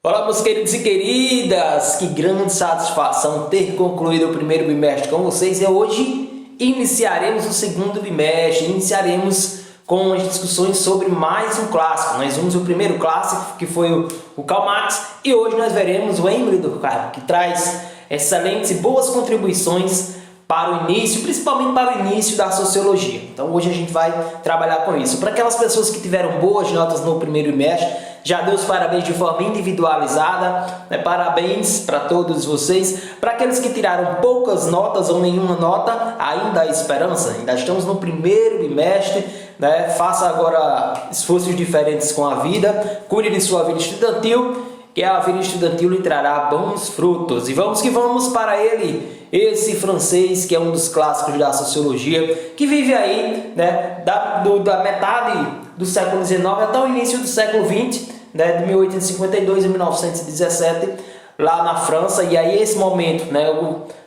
Olá, meus queridos e queridas, que grande satisfação ter concluído o primeiro bimestre com vocês. E hoje iniciaremos o segundo bimestre, iniciaremos com as discussões sobre mais um clássico. Nós vimos o primeiro clássico, que foi o Karl Marx, e hoje nós veremos o Emile Durkheim, que traz excelentes e boas contribuições para o início, principalmente para o início da sociologia. Então hoje a gente vai trabalhar com isso. Para aquelas pessoas que tiveram boas notas no primeiro bimestre, já deu os parabéns de forma individualizada, né? Parabéns para todos vocês. Para aqueles que tiraram poucas notas ou nenhuma nota, ainda há esperança, ainda estamos no primeiro bimestre, né? Faça agora esforços diferentes com a vida, cuide de sua vida estudantil, que a vida estudantil lhe trará bons frutos. E vamos que vamos para ele, esse francês que é um dos clássicos da sociologia, que vive aí, né, da metade do século XIX até o início do século XX, né, de 1852 a 1917, lá na França. E aí esse momento, né,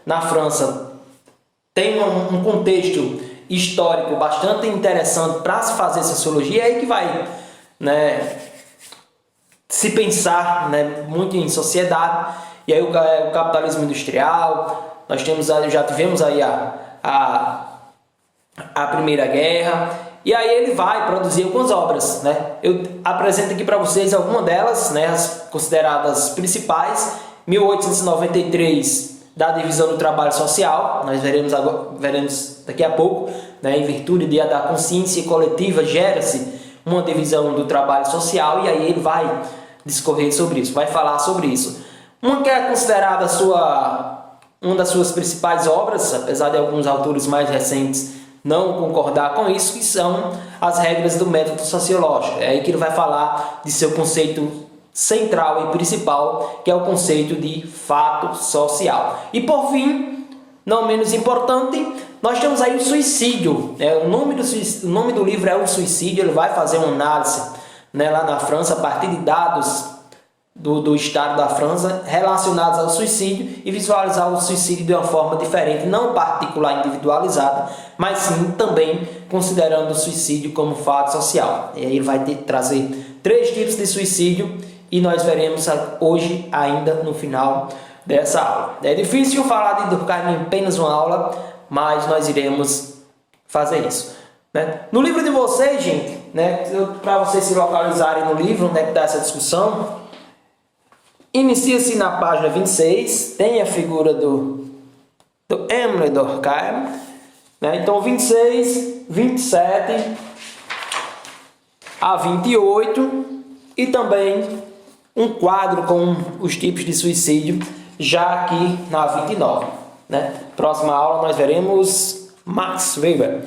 na França tem um contexto histórico bastante interessante para se fazer sociologia, é aí que vai, né, se pensar, né, muito em sociedade. E aí o capitalismo industrial, nós já tivemos aí a Primeira Guerra, e aí ele vai produzir algumas obras, né? Eu apresento aqui para vocês algumas delas, né, as consideradas principais. 1893, da divisão do trabalho social, nós veremos daqui a pouco, né, em virtude da consciência coletiva, gera-se uma divisão do trabalho social, e aí ele vai discorrer sobre isso, vai falar sobre isso. Uma que é considerada uma das suas principais obras, apesar de alguns autores mais recentes não concordar com isso, que são as regras do método sociológico. É aí que ele vai falar de seu conceito central e principal, que é o conceito de fato social. E por fim, não menos importante, nós temos aí o suicídio. O nome do livro é O Suicídio. Ele vai fazer uma análise, né, lá na França, a partir de dados do estado da França relacionados ao suicídio, e visualizar o suicídio de uma forma diferente, não particular, individualizada, mas sim também considerando o suicídio como fato social. E aí ele vai trazer 3 tipos de suicídio, e nós veremos hoje ainda no final dessa aula. É difícil falar de Durkheim em apenas uma aula, mas nós iremos fazer isso, né? No livro de vocês, gente, né, para vocês se localizarem no livro, né, que dá essa discussão, inicia-se na página 26, tem a figura do Emile Durkheim, né? Então 26, 27 a 28, e também um quadro com os tipos de suicídio, já aqui na 29, né? Próxima aula nós veremos Max Weber.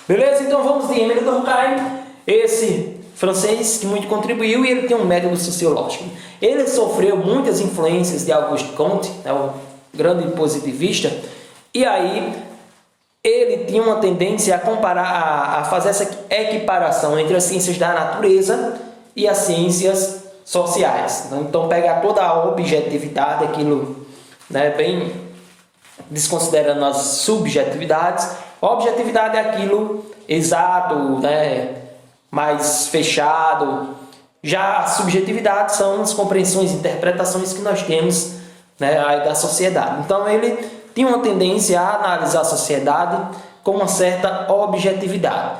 Beleza? Então vamos de Emile Durkheim, esse francês que muito contribuiu, e ele tem um método sociológico. Ele sofreu muitas influências de Auguste Comte, né, o grande positivista, e aí ele tinha uma tendência a comparar, a fazer essa equiparação entre as ciências da natureza e as ciências sociais. Então pegar toda a objetividade, aquilo, né, bem desconsiderando as subjetividades. A objetividade é aquilo exato, né, mais fechado. Já a subjetividade são as compreensões e interpretações que nós temos, né, da sociedade. Então ele tinha uma tendência a analisar a sociedade com uma certa objetividade.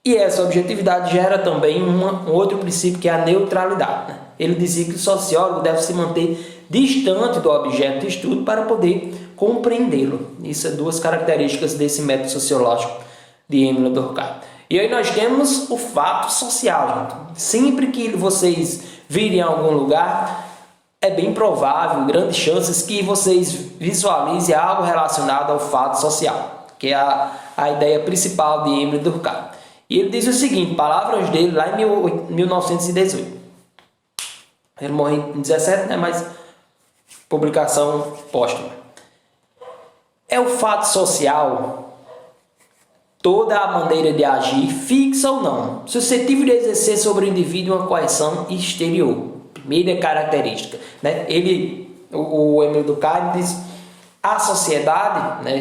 E essa objetividade gera também um outro princípio, que é a neutralidade, né? Ele dizia que o sociólogo deve se manter distante do objeto de estudo para poder compreendê-lo. Isso é 2 características desse método sociológico de Emile Durkheim. E aí nós temos o fato social, gente. Sempre que vocês virem em algum lugar, é bem provável, grandes chances, que vocês visualizem algo relacionado ao fato social, que é a ideia principal de Emile Durkheim. E ele diz o seguinte, palavras dele lá em 1918. Ele morreu em 17, né, mas publicação póstuma. É o fato social toda a maneira de agir, fixa ou não, suscetível de exercer sobre o indivíduo uma coerção exterior. Primeira característica, né? O Emile Durkheim diz: a sociedade, né,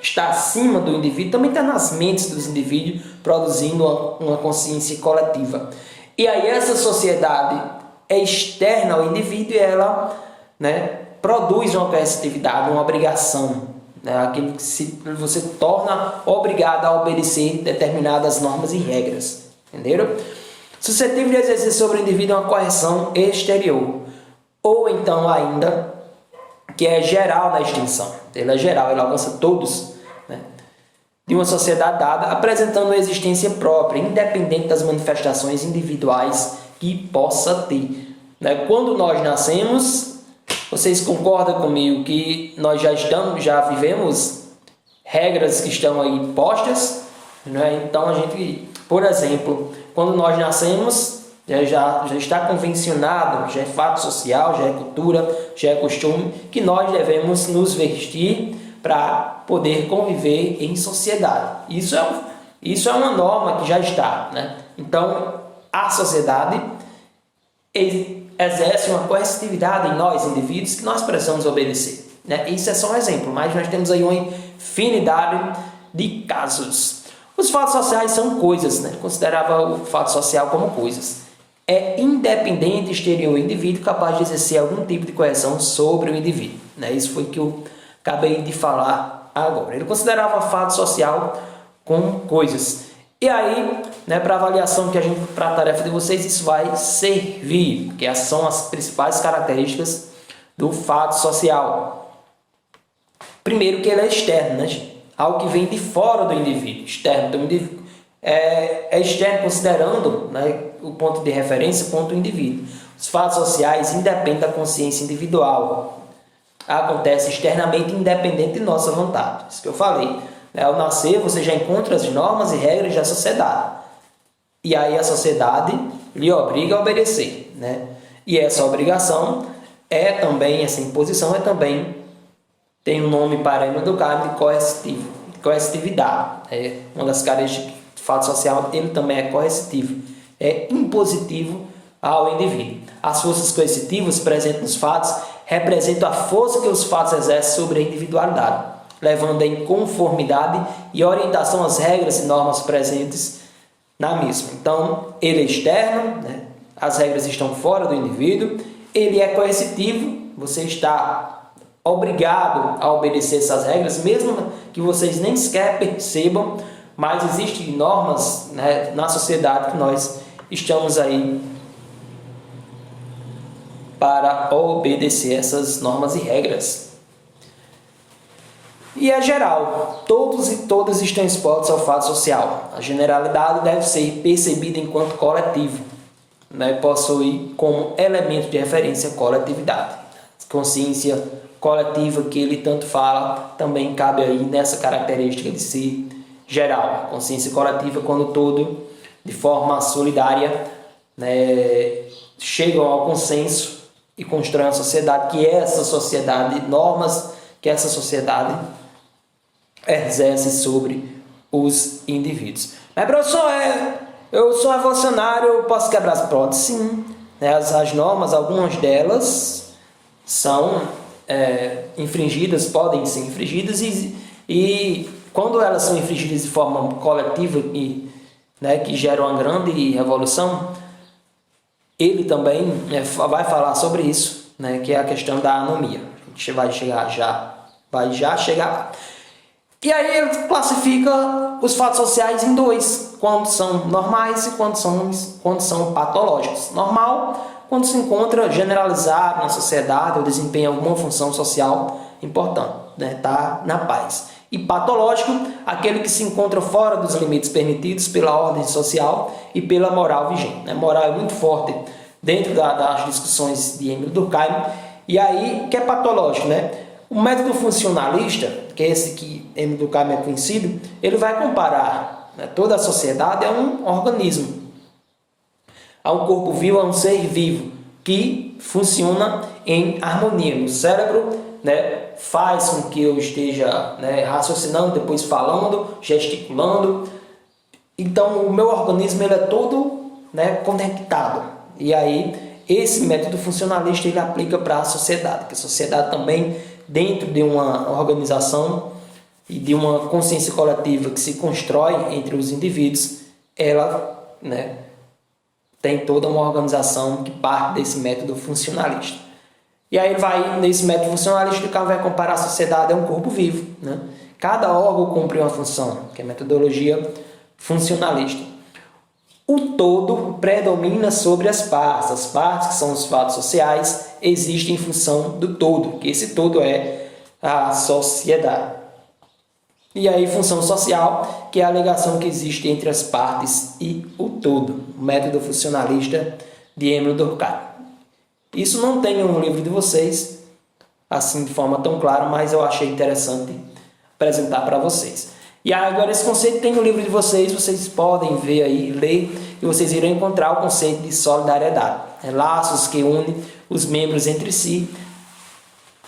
está acima do indivíduo, também está nas mentes dos indivíduos, produzindo uma consciência coletiva. E aí essa sociedade é externa ao indivíduo e ela, né, produz uma coercitividade, uma obrigação, né, aquilo que você torna obrigado a obedecer determinadas normas e regras. Entenderam? Suscetível de exercer sobre o indivíduo uma correção exterior. Ou então ainda, que é geral na extinção. Ele é geral, ele alcança todos, né, de uma sociedade dada, apresentando uma existência própria, independente das manifestações individuais que possa ter. Né? Quando nós nascemos, vocês concordam comigo que nós já vivemos regras que estão aí postas? Né? Então a gente, por exemplo, quando nós nascemos, já está convencionado, já é fato social, já é cultura, já é costume, que nós devemos nos vestir para poder conviver em sociedade. Isso é uma norma que já está, né? Então, a sociedade exerce uma coercitividade em nós, indivíduos, que nós precisamos obedecer. Né? Isso é só um exemplo, mas nós temos aí uma infinidade de casos. Os fatos sociais são coisas, né? Considerava o fato social como coisas. É independente exterior ao indivíduo capaz de exercer algum tipo de coerção sobre o indivíduo. Né? Isso foi o que eu acabei de falar agora. Ele considerava fato social como coisas. E aí, né, para avaliação para a tarefa de vocês, isso vai servir, porque essas são as principais características do fato social. Primeiro, que ele é externo, né, gente? Algo que vem de fora do indivíduo, externo. Então, o indivíduo é externo considerando, né, o ponto de referência, o ponto do indivíduo. Os fatos sociais independem da consciência individual. Acontece externamente, independente de nossa vontade. Isso que eu falei. Ao nascer, você já encontra as normas e regras da sociedade. E aí a sociedade lhe obriga a obedecer. Né? E essa obrigação é também, essa imposição é também, tem um nome para educar de coercitividade. É uma das características do fato social, ele também é coercitivo. É impositivo ao indivíduo. As forças coercitivas presentes nos fatos representam a força que os fatos exercem sobre a individualidade, levando em conformidade e orientação às regras e normas presentes na mesma. Então, ele é externo, né? As regras estão fora do indivíduo, ele é coercitivo, você está obrigado a obedecer essas regras, mesmo que vocês nem sequer percebam, mas existem normas, né, na sociedade que nós estamos aí para obedecer essas normas e regras. E é geral, todos e todas estão expostos ao fato social. A generalidade deve ser percebida enquanto coletivo, né? Possui como elemento de referência a coletividade. Consciência coletiva que ele tanto fala também cabe aí nessa característica de ser geral. Consciência coletiva quando todo, de forma solidária, né, chegam ao consenso e constroem a sociedade, que essa sociedade, normas que essa sociedade exerce sobre os indivíduos. Mas, professor, eu sou revolucionário, eu posso quebrar as próteses? Sim. As normas, algumas delas são infringidas, podem ser infringidas, e quando elas são infringidas de forma coletiva e, né, que gera uma grande revolução, ele também vai falar sobre isso, né, que é a questão da anomia. A gente vai já chegar lá. E aí ele classifica os fatos sociais em dois, quando são normais e quando são patológicos. Normal, quando se encontra generalizado na sociedade ou desempenha alguma função social importante, né, tá na paz. E patológico, aquele que se encontra fora dos limites permitidos pela ordem social e pela moral vigente. Né? Moral é muito forte dentro das discussões de Emile Durkheim. E aí, o que é patológico? Né? O método funcionalista, que é esse que Emile Durkheim é conhecido, ele vai comparar, né, toda a sociedade a um organismo, a um corpo vivo, a um ser vivo, que funciona em harmonia. No cérebro, né, faz com que eu esteja, né, raciocinando, depois falando, gesticulando. Então, o meu organismo ele é todo, né, conectado. E aí, esse método funcionalista ele aplica para a sociedade, porque a sociedade também, dentro de uma organização e de uma consciência coletiva que se constrói entre os indivíduos, ela, né, tem toda uma organização que parte desse método funcionalista. E aí ele vai, nesse método funcionalista, o cara vai comparar a sociedade a um corpo vivo, né? Cada órgão cumpre uma função, que é a metodologia funcionalista. O todo predomina sobre as partes. As partes, que são os fatos sociais, existem em função do todo, que esse todo é a sociedade. E aí, função social, que é a ligação que existe entre as partes e o todo. O método funcionalista de Emile Durkheim. Isso não tem no livro de vocês, assim de forma tão clara, mas eu achei interessante apresentar para vocês. E agora esse conceito tem no livro de vocês, vocês podem ver aí, ler, e vocês irão encontrar o conceito de solidariedade. Laços que unem os membros entre si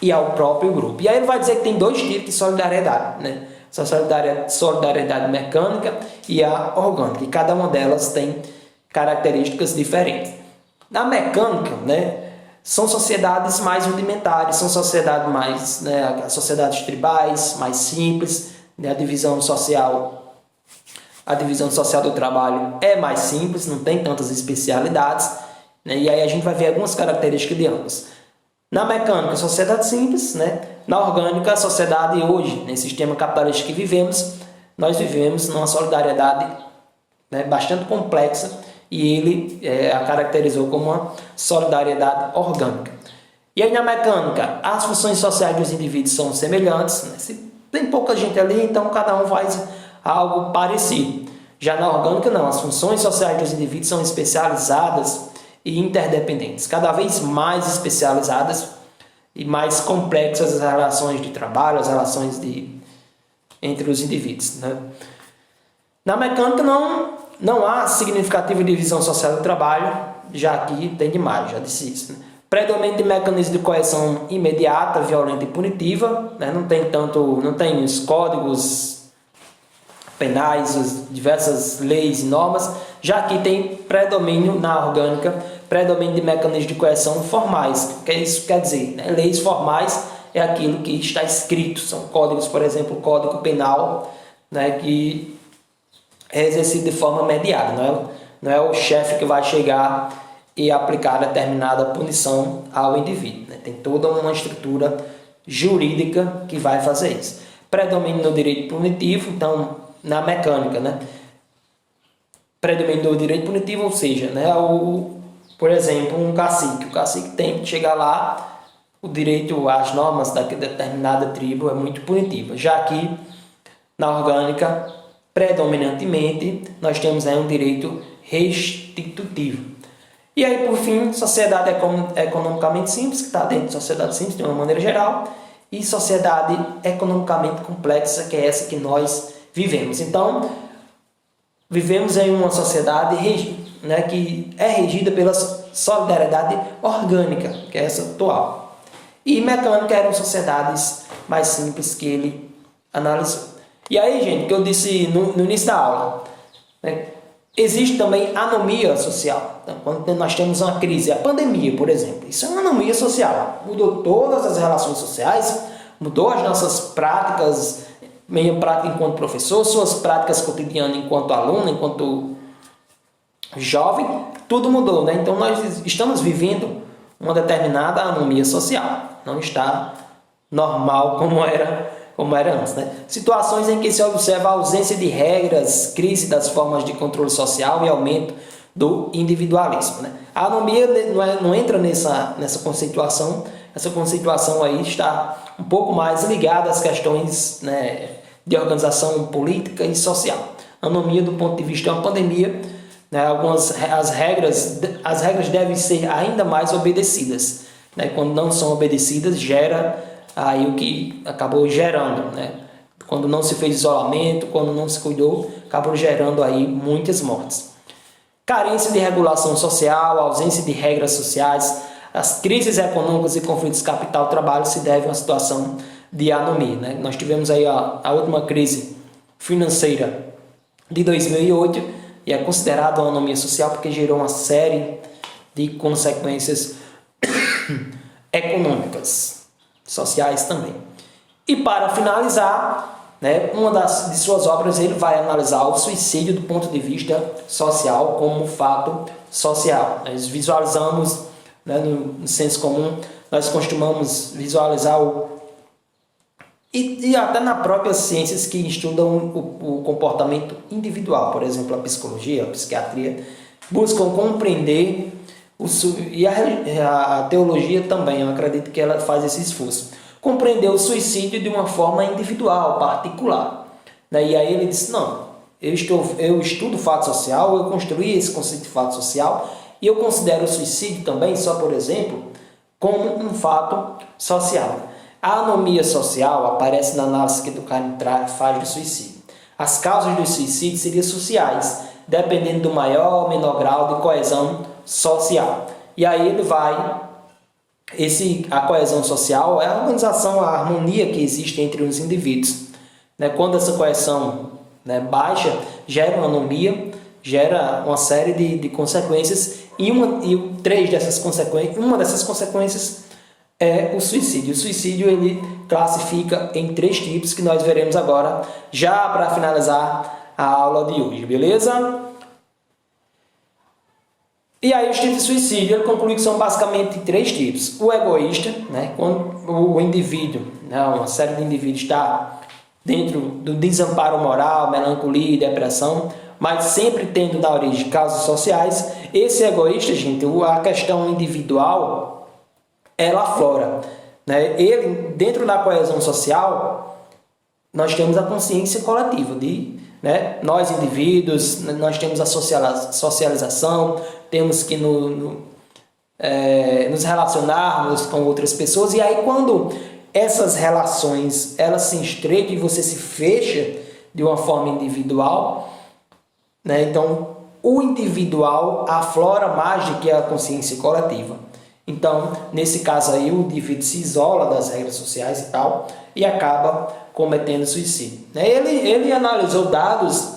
e ao próprio grupo. E aí ele vai dizer que tem dois tipos de solidariedade, né? Solidariedade mecânica e a orgânica. E cada uma delas tem características diferentes. Na mecânica, né, são sociedades mais rudimentares, são sociedades mais, né, sociedades tribais, mais simples, né, a divisão social do trabalho é mais simples, não tem tantas especialidades, né, e aí a gente vai ver algumas características de ambas. Na mecânica, sociedade simples, né? Na orgânica, sociedade hoje, nesse sistema capitalista que vivemos, nós vivemos numa solidariedade, né, bastante complexa, e ele a caracterizou como uma solidariedade orgânica. E aí na mecânica, as funções sociais dos indivíduos são semelhantes, né? Se tem pouca gente ali, então cada um faz algo parecido. Já na orgânica não, as funções sociais dos indivíduos são especializadas e interdependentes, cada vez mais especializadas e mais complexas as relações de trabalho, as relações entre os indivíduos, né? Na mecânica não há significativa divisão social do trabalho, já aqui tem demais, já disse isso, né? Predomínio de mecanismos de coerção imediata, violenta e punitiva, né? Não tem os códigos penais, as diversas leis e normas, já que tem predomínio na orgânica, predomínio de mecanismos de coerção formais. O que isso quer dizer, né? Leis formais é aquilo que está escrito, são códigos, por exemplo, o Código Penal, né, que é exercido de forma mediada, não é o chefe que vai chegar e aplicar determinada punição ao indivíduo, né? Tem toda uma estrutura jurídica que vai fazer isso. Predomínio no direito punitivo, então, na mecânica, né? Predomínio do direito punitivo, ou seja, né, por exemplo, um cacique. O cacique tem que chegar lá, o direito às normas da determinada tribo é muito punitivo. Já que na orgânica, predominantemente, nós temos aí um direito restitutivo. E aí, por fim, sociedade economicamente simples, que está dentro de sociedade simples de uma maneira geral, e sociedade economicamente complexa, que é essa que nós vivemos. Então, vivemos em uma sociedade, né, que é regida pela solidariedade orgânica, que é essa atual. E mecânica eram sociedades mais simples que ele analisou. E aí, gente, que eu disse no início da aula, né, existe também anomia social. Então, quando nós temos uma crise, a pandemia, por exemplo, isso é uma anomia social. Mudou todas as relações sociais, mudou as nossas práticas, minha prática enquanto professor, suas práticas cotidianas enquanto aluno, enquanto jovem, tudo mudou, né? Então nós estamos vivendo uma determinada anomia social. Não está normal como era antes, né? Situações em que se observa a ausência de regras, crise das formas de controle social e aumento do individualismo, né? A anomia não entra nessa conceituação. Essa conceituação aí está um pouco mais ligada às questões, né, de organização política e social. Anomia do ponto de vista de uma pandemia, né, as regras devem ser ainda mais obedecidas, né? Quando não são obedecidas, gera aí o que acabou gerando, né? Quando não se fez isolamento, quando não se cuidou, acabou gerando aí muitas mortes. Carência de regulação social, ausência de regras sociais, as crises econômicas e conflitos capital-trabalho se devem a uma situação de anomia, né? Nós tivemos aí a última crise financeira de 2008 e é considerada uma anomia social porque gerou uma série de consequências econômicas, sociais também. E para finalizar, né, uma de suas obras ele vai analisar o suicídio do ponto de vista social como um fato social. Nós visualizamos, né, no senso comum, nós costumamos visualizar e até nas próprias ciências que estudam o comportamento individual, por exemplo, a psicologia, a psiquiatria, buscam compreender e a teologia também, eu acredito que ela faz esse esforço, compreender o suicídio de uma forma individual, particular. E aí ele disse, não, eu estudo fato social, eu construí esse conceito de fato social e eu considero o suicídio também, só por exemplo, como um fato social. A anomia social aparece na análise que Durkheim faz do suicídio. As causas do suicídio seriam sociais, dependendo do maior ou menor grau de coesão social. E aí ele vai... a coesão social é a organização, a harmonia que existe entre os indivíduos. Quando essa coesão baixa, gera uma anomia, gera uma série de consequências, e uma dessas consequências é o suicídio. O suicídio ele classifica em 3 tipos que nós veremos agora, já para finalizar a aula de hoje, beleza? E aí os tipos de suicídio, ele conclui que são basicamente 3 tipos. O egoísta, quando o indivíduo, uma série de indivíduos está dentro do desamparo moral, melancolia e depressão, mas sempre tendo na origem causas sociais. Esse egoísta, gente, a questão individual, ela aflora. Ele, dentro da coesão social, nós temos a consciência coletiva de... nós indivíduos, nós temos a socialização, temos que nos relacionarmos com outras pessoas, e aí quando essas relações elas se estreitam e você se fecha de uma forma individual, então o individual aflora mais do que a consciência coletiva. Então, nesse caso aí, o indivíduo se isola das regras sociais e tal, e acaba cometendo suicídio. Ele analisou dados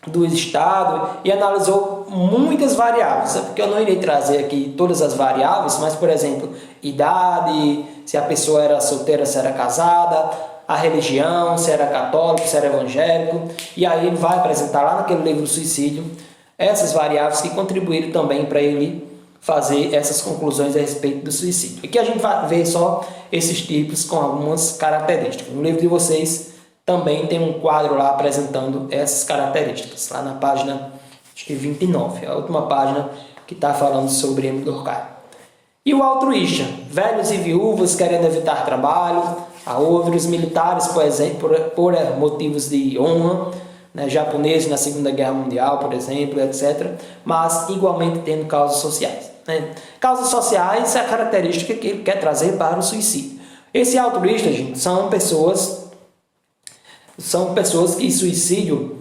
do Estado e analisou muitas variáveis, porque eu não irei trazer aqui todas as variáveis, mas, por exemplo, idade, se a pessoa era solteira, se era casada, a religião, se era católico, se era evangélico, e aí ele vai apresentar lá naquele livro Suicídio essas variáveis que contribuíram também para ele fazer essas conclusões a respeito do suicídio. Aqui a gente vai ver só esses tipos com algumas características. No livro de vocês também tem um quadro lá apresentando essas características, lá na página acho que 29, a última página que está falando sobre Emile Durkheim. E o altruísta, velhos e viúvas querendo evitar trabalho, a outros militares, por exemplo, por motivos de honra, japoneses na Segunda Guerra Mundial, por exemplo, etc., mas igualmente tendo causas sociais. Causas sociais é a característica que ele quer trazer para o suicídio. Esse altruísta, gente, são pessoas que suicídio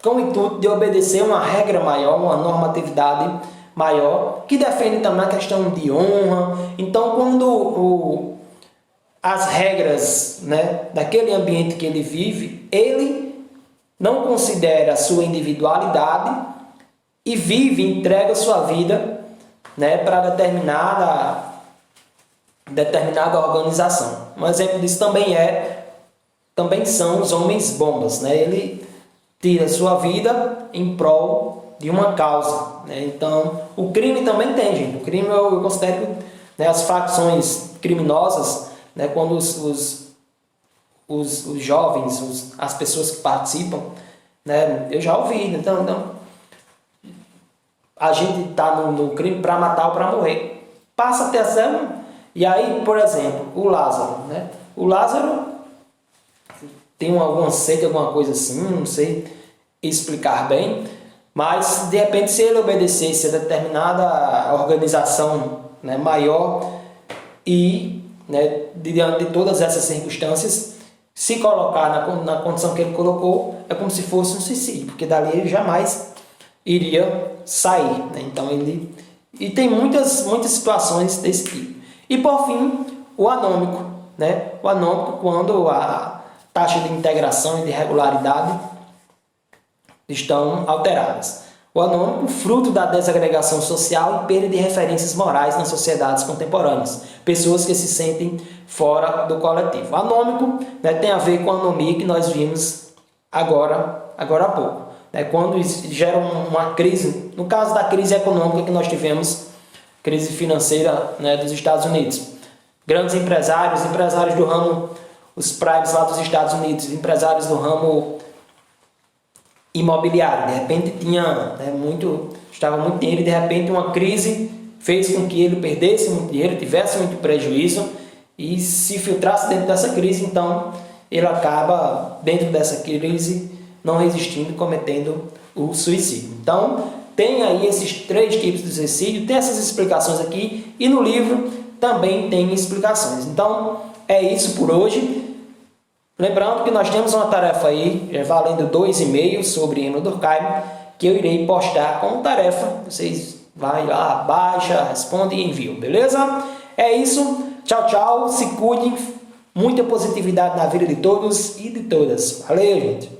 com o intuito de obedecer uma regra maior, uma normatividade maior, que defende também a questão de honra. Então, quando as regras daquele ambiente que ele vive, ele não considera a sua individualidade e entrega sua vida para determinada organização. Um exemplo disso também são os homens bombas. Ele tira sua vida em prol de uma causa. Então, o crime também tem, gente. O crime eu considero as facções criminosas, quando os jovens, as pessoas que participam, eu já ouvi, então a gente está no crime para matar ou para morrer. Passa até a ser. E aí, por exemplo, o Lázaro. O Lázaro tem alguma seita, alguma coisa assim, não sei explicar bem, mas de repente se ele obedecesse a determinada organização maior e diante de todas essas circunstâncias, se colocar na condição que ele colocou, é como se fosse um suicídio, porque dali ele jamais iria sair. Então e tem muitas situações desse tipo. E por fim, o anômico. O anômico, quando a taxa de integração e de regularidade estão alteradas. O anômico, fruto da desagregação social e perda de referências morais nas sociedades contemporâneas. Pessoas que se sentem fora do coletivo. O anômico tem a ver com a anomia que nós vimos agora há pouco. né, quando gera uma crise, no caso da crise econômica que nós tivemos, crise financeira, né, dos Estados Unidos. Grandes empresários do ramo, os primes lá dos Estados Unidos, empresários do ramo imobiliário, de repente estava muito dinheiro e de repente uma crise fez com que ele perdesse muito dinheiro, tivesse muito prejuízo e se filtrasse dentro dessa crise, então ele acaba dentro dessa crise não resistindo e cometendo o suicídio. Então tem aí esses 3 tipos de suicídio, tem essas explicações aqui e no livro também tem explicações. Então é isso por hoje. Lembrando que nós temos uma tarefa aí, valendo 2 e-mails sobre Emile Durkheim, que eu irei postar como tarefa. Vocês vai lá, baixa, responde e enviam, beleza? É isso. Tchau, tchau. Se cuidem. Muita positividade na vida de todos e de todas. Valeu, gente.